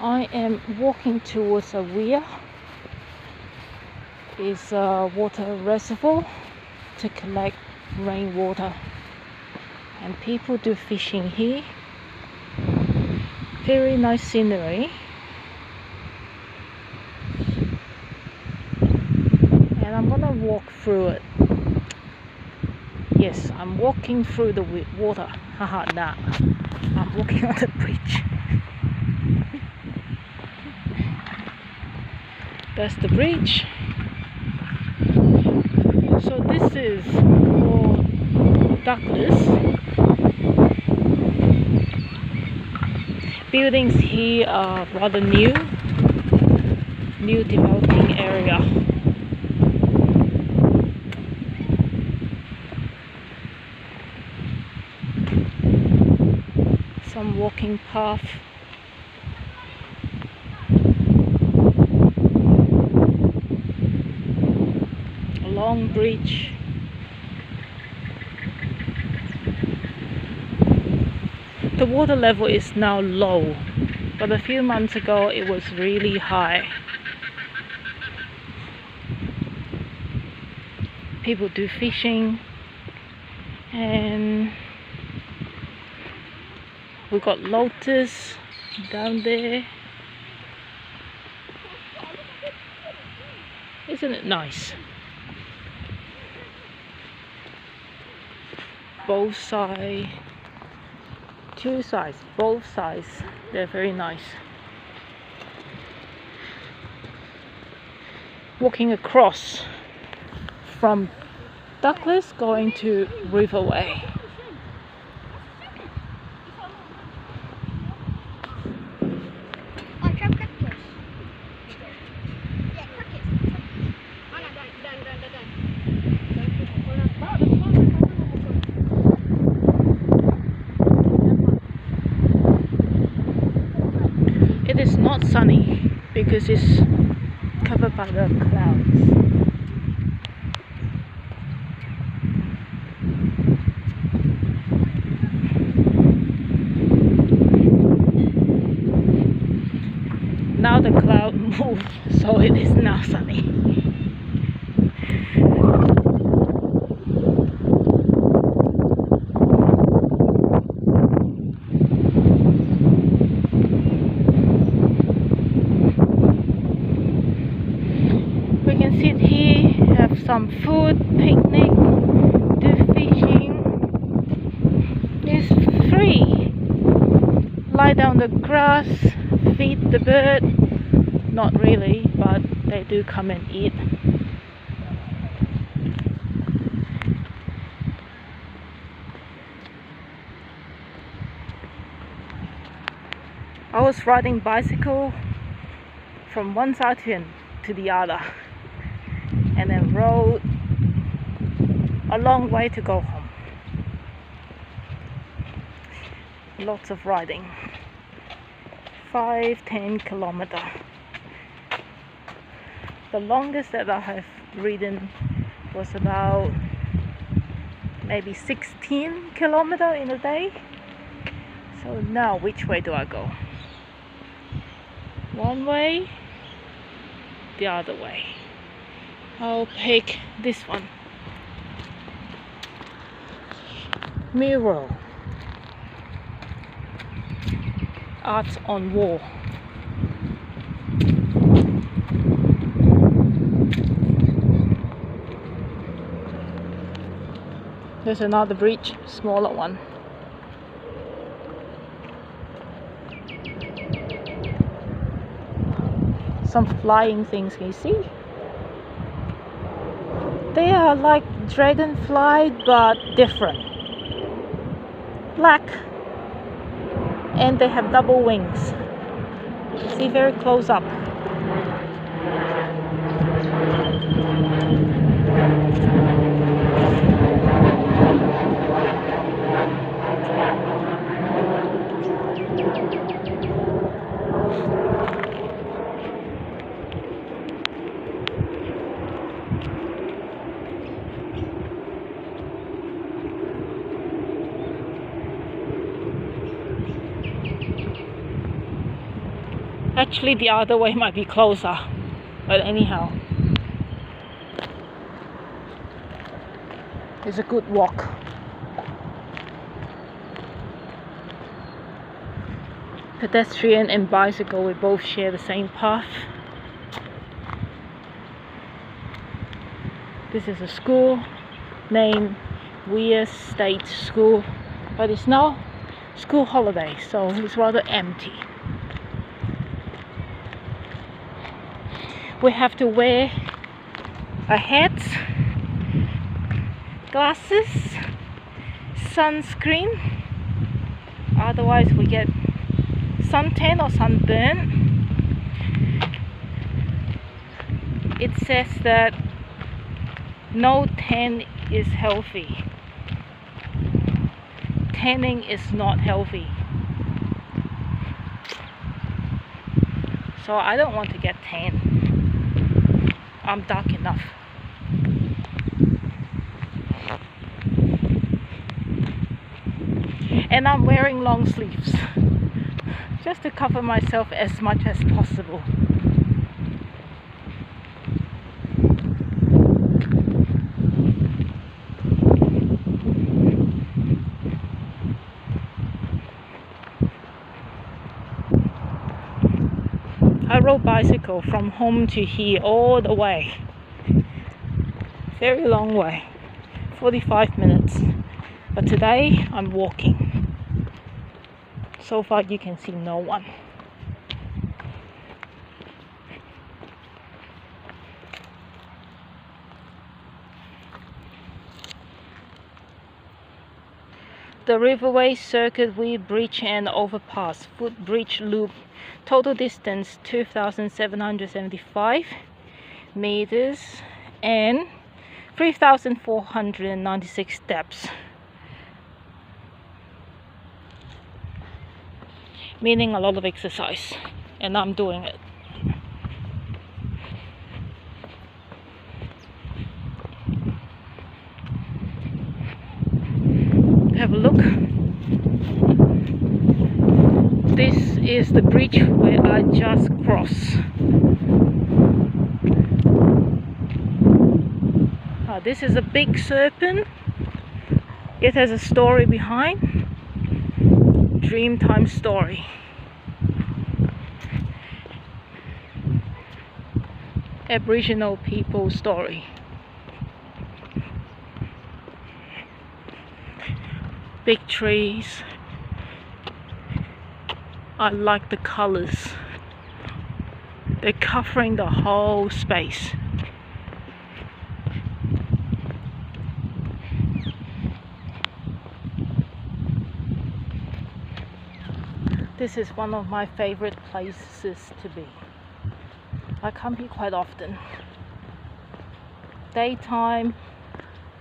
I am walking towards a weir. It's a water reservoir to collect rainwater, and people do fishing here. Very nice scenery, and I'm gonna walk through it. Yes, I'm walking through the water. Haha, nah, I'm walking on the bridge. That's the bridge. So this is called Douglas. Buildings here are rather new developing area. Some walking path. A long bridge. The water level is now low, but a few months ago it was really high. People do fishing, and we got lotus down there. Isn't it nice? Both sides. Two sides, both sides, they're very nice. Walking across from Douglas going to Riverway. It is not sunny because it's covered by the clouds. Now the cloud moved, so it is now sunny. We can sit here, have some food, picnic, do fishing. It's free. Lie down the grass, feed the bird. Not really, but they do come and eat. I was riding bicycle from one side to the other, and then rode a long way to go home. Lots of riding. 5-10 kilometers. The longest that I have ridden was about maybe 16 kilometers in a day. So now which way do I go? One way, the other way. I'll pick this one. Mural. Art on wall. There's another bridge, smaller one. Some flying things, can you see? They are like dragonfly but different. Black, and they have double wings. See very close up. Actually, the other way might be closer, but anyhow, it's a good walk. Pedestrian and bicycle, we both share the same path. This is a school named Weir State School, but it's now school holiday, so it's rather empty. We have to wear a hat, glasses, sunscreen, otherwise we get suntan or sunburn. It says that no tan is healthy. Tanning is not healthy. So I don't want to get tan. I'm dark enough. And I'm wearing long sleeves just to cover myself as much as possible. I rode bicycle from home to here all the way. Very long way, 45 minutes. But today I'm walking. So far you can see no one. The Riverway Circuit Weir Bridge and Overpass Footbridge Loop. Total distance 2,775 meters and 3,496 steps. Meaning a lot of exercise, and I'm doing it. Have a look. This is the bridge where I just crossed. This is a big serpent. It has a story behind. Dreamtime story. Aboriginal people story. Big trees. I like the colors. They're covering the whole space. This is one of my favorite places to be. I come here quite often. Daytime,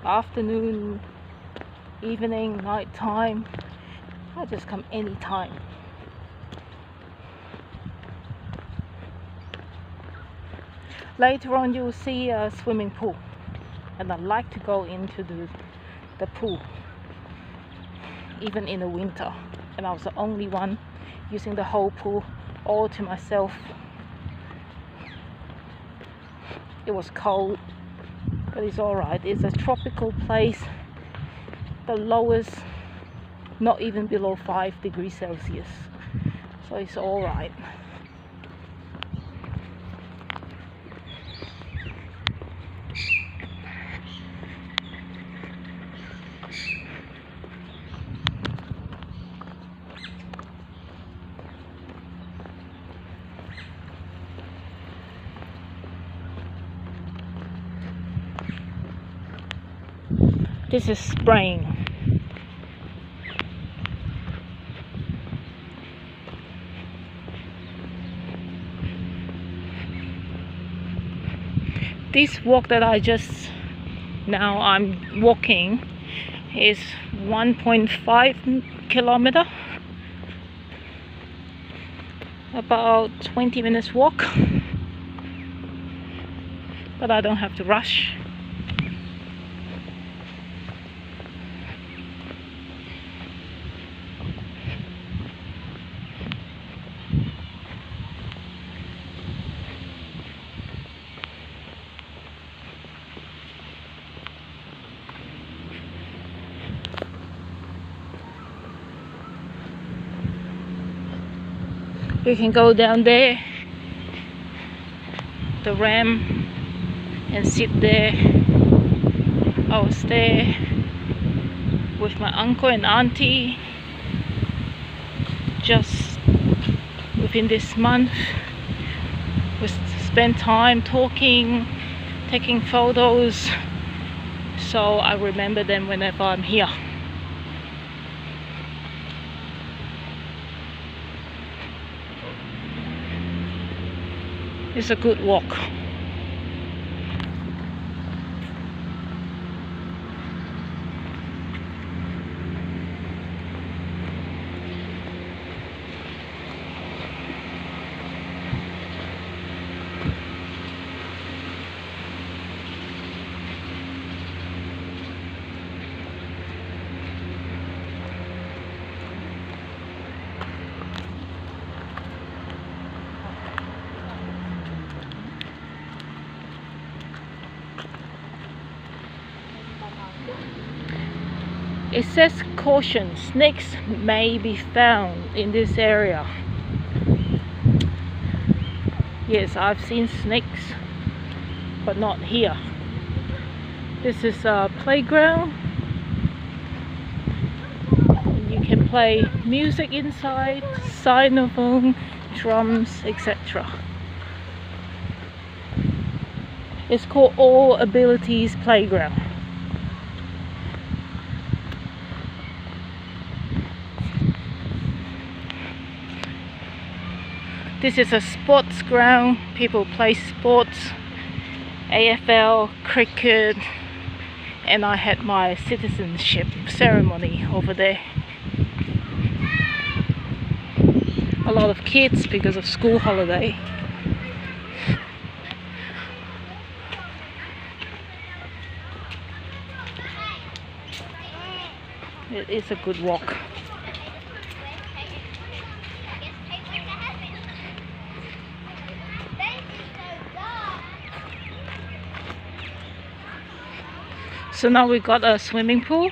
afternoon, evening, nighttime. I just come anytime. Later on you'll see a swimming pool, and I like to go into the pool even in the winter, and I was the only one using the whole pool all to myself. It was cold, but it's alright. It's a tropical place. The lowest not even below 5 degrees Celsius, so it's alright. This is spring. This walk that I'm walking is 1.5 kilometer, about 20 minutes walk, but I don't have to rush. You can go down there, the ramp, and sit there. I was there with my uncle and auntie just within this month. We spent time talking, taking photos, so I remember them whenever I'm here. It's a good walk. It says caution, snakes may be found in this area. Yes, I've seen snakes, but not here. This is a playground. You can play music inside, xylophone, drums, etc. It's called All Abilities Playground. This is a sports ground. People play sports, AFL, cricket, and I had my citizenship ceremony over there. A lot of kids because of school holiday. It is a good walk. So now we got a swimming pool.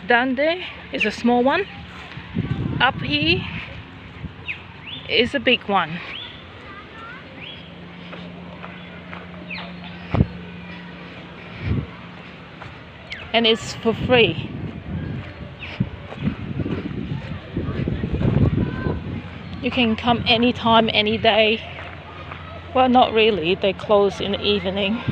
Down there is a small one. Up here is a big one. And it's for free. You can come anytime, any day. Well, not really, they close in the evening.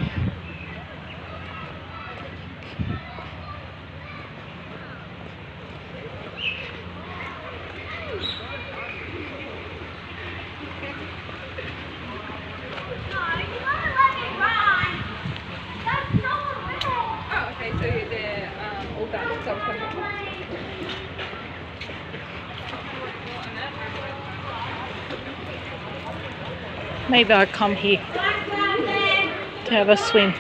Maybe I'll come here to have a swim.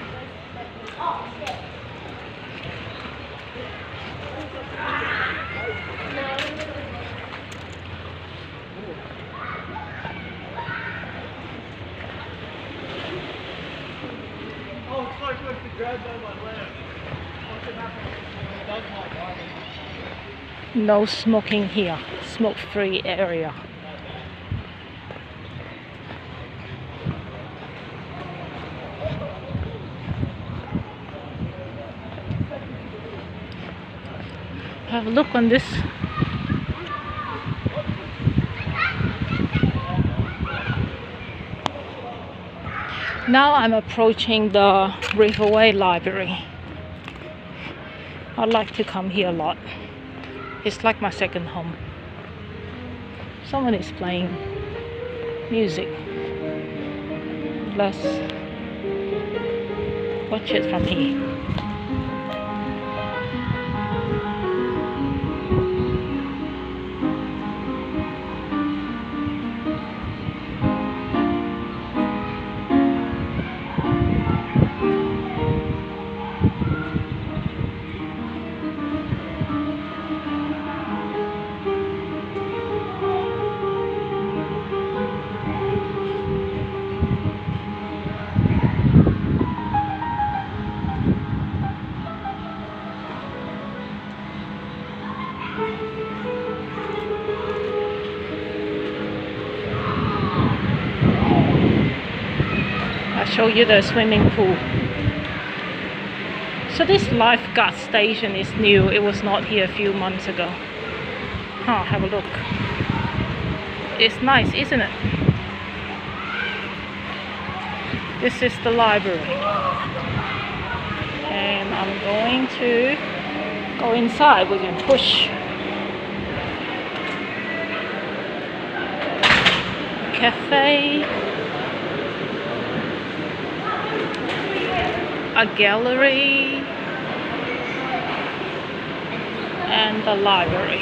No smoking here, smoke-free area. Have a look on this. Now I'm approaching the Riverway Library. I like to come here a lot. It's like my second home. Someone is playing music. Let's watch it from here. show you the swimming pool. So this lifeguard station is new. It was not here a few months ago. Have a look. It's nice, isn't it? This is the library. And I'm going to go inside. We can push. Cafe. A gallery. And the library.